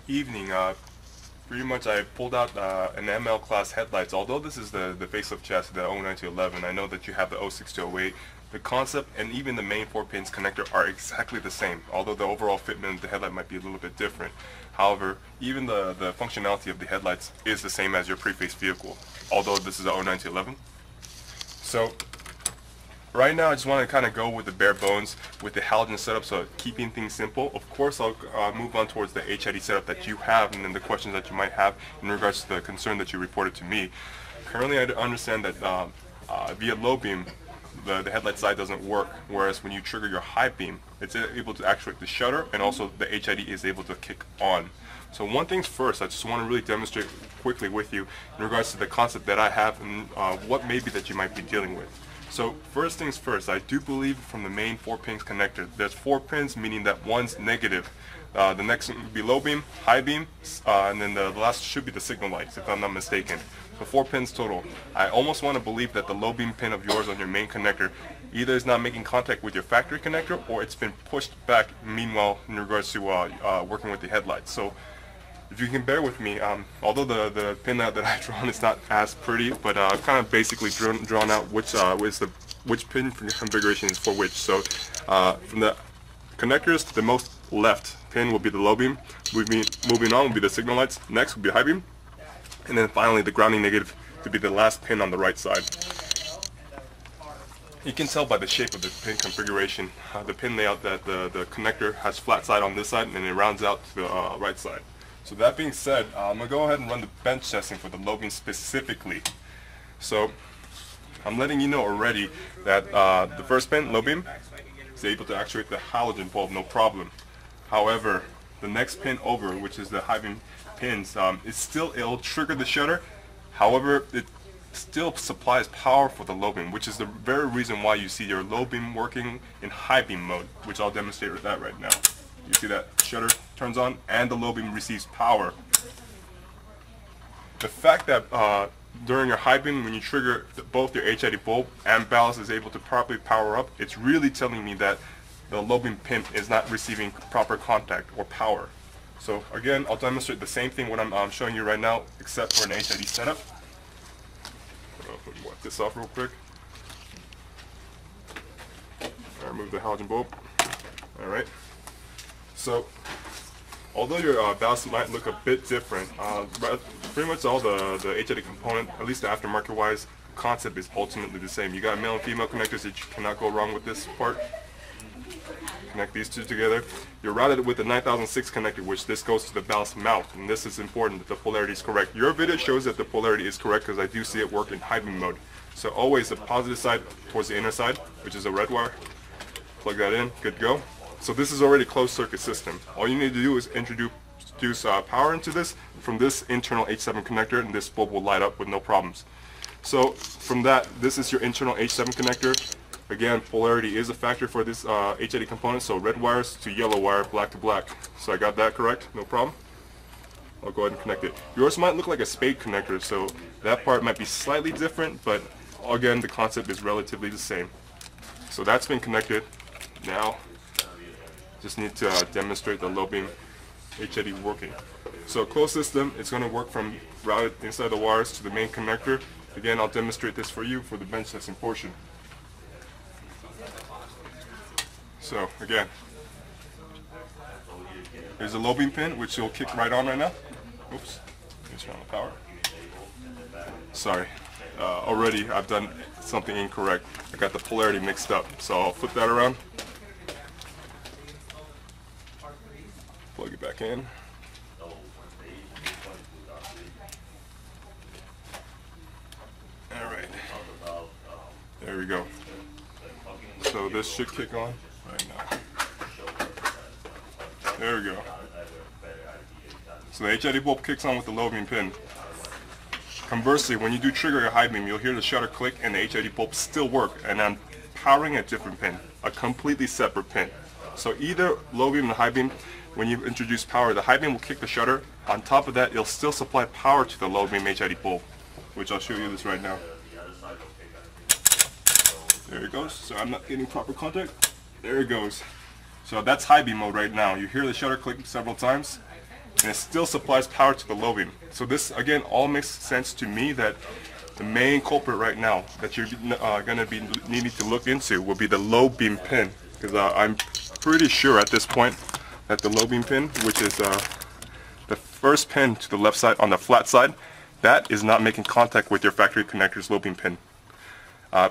evening, pretty much I pulled out an ML class headlights. Although this is the facelift chassis, the 09211, I know that you have the 06208. The concept and even the main 4-pins connector are exactly the same, although the overall fitment of the headlight might be a little bit different. However, even the functionality of the headlights is the same as your preface vehicle, although this is a 09211. So right now I just want to kind of go with the bare bones with the halogen setup, so keeping things simple. Of course I'll move on towards the HID setup that you have and then the questions that you might have in regards to the concern that you reported to me. Currently I understand that via low beam the headlight side doesn't work, whereas when you trigger your high beam it's able to actuate the shutter, and also the HID is able to kick on. So one thing's first, I just want to really demonstrate quickly with you in regards to the concept that I have and what maybe that you might be dealing with. So first things first, I do believe from the main 4-pins connector, there's 4 pins, meaning that one's negative. The next one would be low beam, high beam, and then the last should be the signal lights, if I'm not mistaken. So 4 pins total. I almost want to believe that the low beam pin of yours on your main connector either is not making contact with your factory connector, or it's been pushed back meanwhile in regards to working with the headlights. So if you can bear with me, although the pin that I've drawn is not as pretty, but I've kind of basically drawn out which pin configuration is for which. So from the connectors, the most left pin will be the low beam. Moving on will be the signal lights. Next will be high beam, and then finally the grounding negative to be the last pin on the right side. You can tell by the shape of the pin configuration, the pin layout, that the connector has flat side on this side and it rounds out to the right side. So that being said, I'm going to go ahead and run the bench testing for the low beam specifically. So I'm letting you know already that the first pin, low beam, is able to actuate the halogen bulb, no problem. However, the next pin over, which is the high beam pins, it'll trigger the shutter. However, it still supplies power for the low beam, which is the very reason why you see your low beam working in high beam mode, which I'll demonstrate with that right now. You see that shutter turns on and the low beam receives power. The fact that during your high beam, when you trigger both your HID bulb and ballast is able to properly power up, it's really telling me that the low beam pin is not receiving proper contact or power. So again, I'll demonstrate the same thing what I'm showing you right now, except for an HID setup. Let me wipe this off real quick. I remove the halogen bulb. Alright. So, although your ballast might look a bit different, pretty much all the HID component, at least the aftermarket wise, concept is ultimately the same. You got male and female connectors that you cannot go wrong with this part. Connect these two together. You're routed with the 9006 connector, which this goes to the ballast mouth, and this is important that the polarity is correct. Your video shows that the polarity is correct because I do see it work in high beam mode. So always the positive side towards the inner side, which is a red wire. Plug that in, good to go. So this is already a closed circuit system. All you need to do is introduce power into this from this internal H7 connector, and this bulb will light up with no problems. So from that, this is your internal H7 connector. Again, polarity is a factor for this HID component, so red wires to yellow wire, black to black. So I got that correct, no problem. I'll go ahead and connect it. Yours might look like a spade connector, so that part might be slightly different, but again, the concept is relatively the same. So that's been connected. Now, just need to demonstrate the low beam HID working. So closed system, it's going to work from routed inside the wires to the main connector. Again, I'll demonstrate this for you for the bench testing portion. So again, here's a low beam pin, which will kick right on right now. Oops, let me turn on the power. Sorry, already I've done something incorrect. I got the polarity mixed up, so I'll flip that around. Plug it back in. Alright, there we go. So this should kick on right now. There we go. So the HID bulb kicks on with the low beam pin. Conversely, when you do trigger your high beam, you'll hear the shutter click and the HID bulb still work, and I'm powering a different pin, a completely separate pin. So either low beam and high beam, when you introduce power, the high beam will kick the shutter. On top of that, it'll still supply power to the low beam HID bulb, which I'll show you this right now. There it goes. So I'm not getting proper contact. There it goes. So that's high beam mode right now. You hear the shutter click several times. and it still supplies power to the low beam. So this again all makes sense to me that the main culprit right now that you're going to be needing to look into will be the low beam pin, because I'm pretty sure at this point that the low beam pin, which is the first pin to the left side on the flat side, that is not making contact with your factory connector's low beam pin.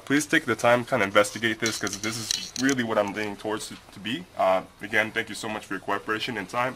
Please take the time to kind of investigate this, because this is really what I'm leaning towards to be. Again, thank you so much for your cooperation and time.